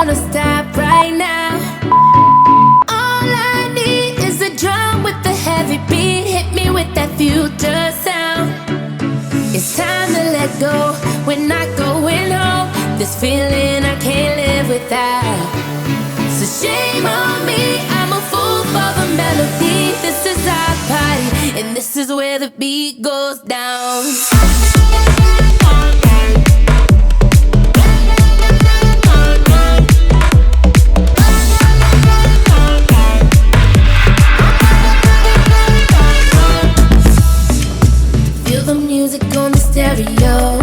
wanna stop right now. All I need is a drum with a heavy beat. Hit me with that future sound. It's time to let go. We're not going home. This feeling I can't live without. So shame on me, I'm a fool for the melody. This is our party, and this is where the beat goes down. Feel the music on the stereo.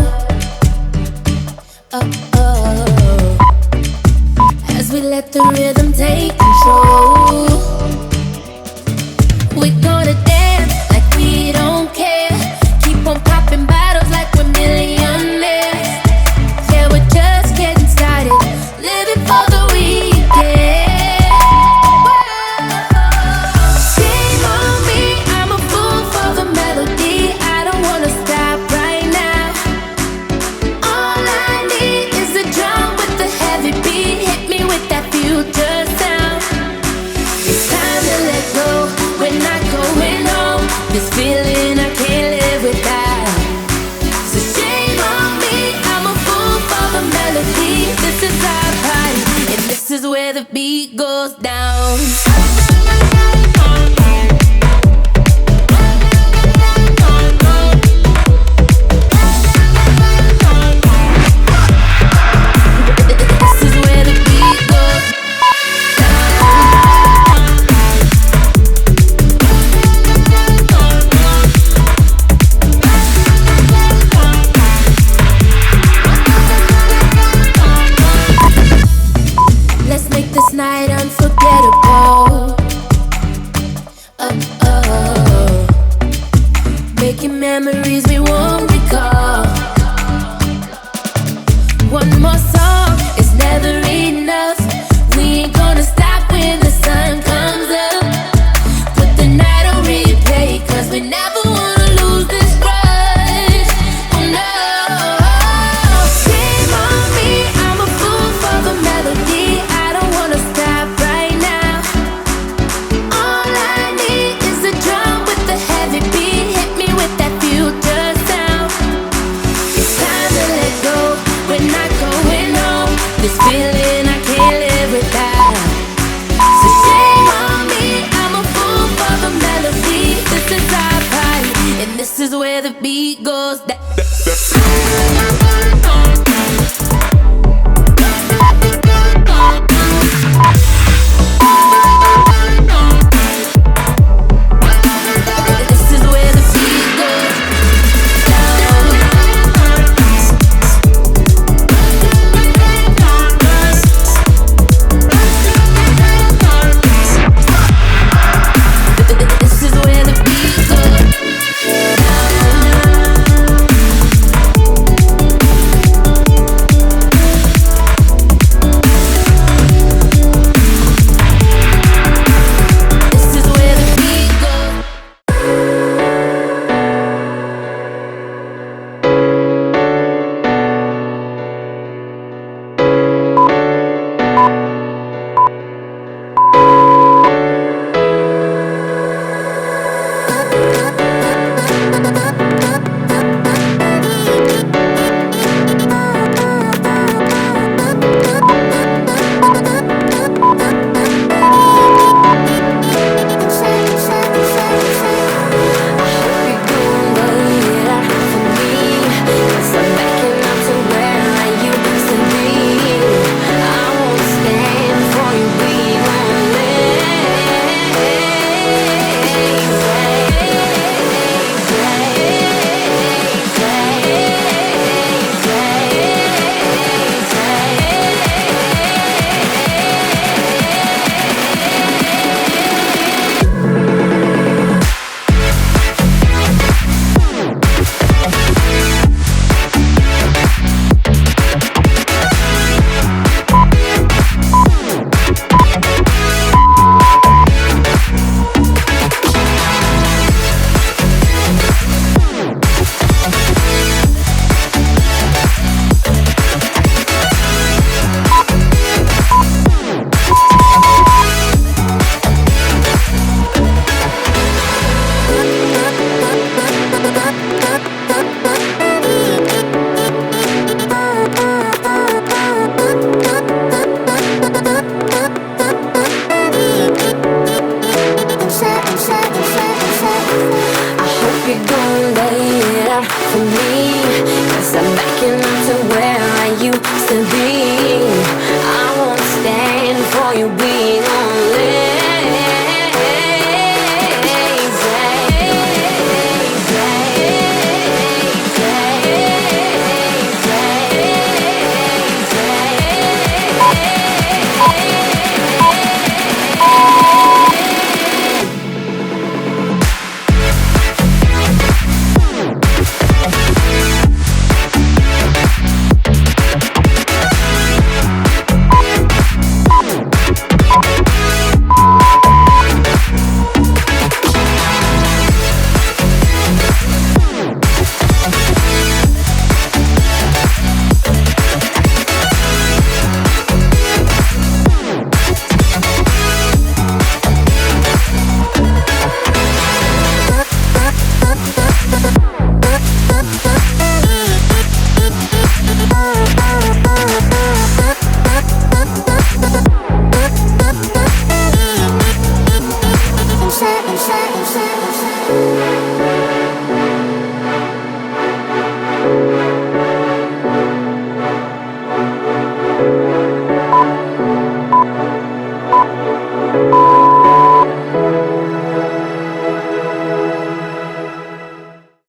As we let the rhythm take control, we're gonna dance like we don't care. Keep on popping bottles like we're millionaires. Yeah, we're just getting started, living for the weekend. Shame on me, I'm a fool for the melody. I don't wanna stop right now. All I need is a drum with a heavy beat. Hit me with that future sound. It's time to let go. We're not going home. This feeling I can't live without. So shame on me, I'm a fool for the melody. This is our party, and this is where the beat goes down. This is where the beat goes Let's make this night unforgettable. Making memories we won't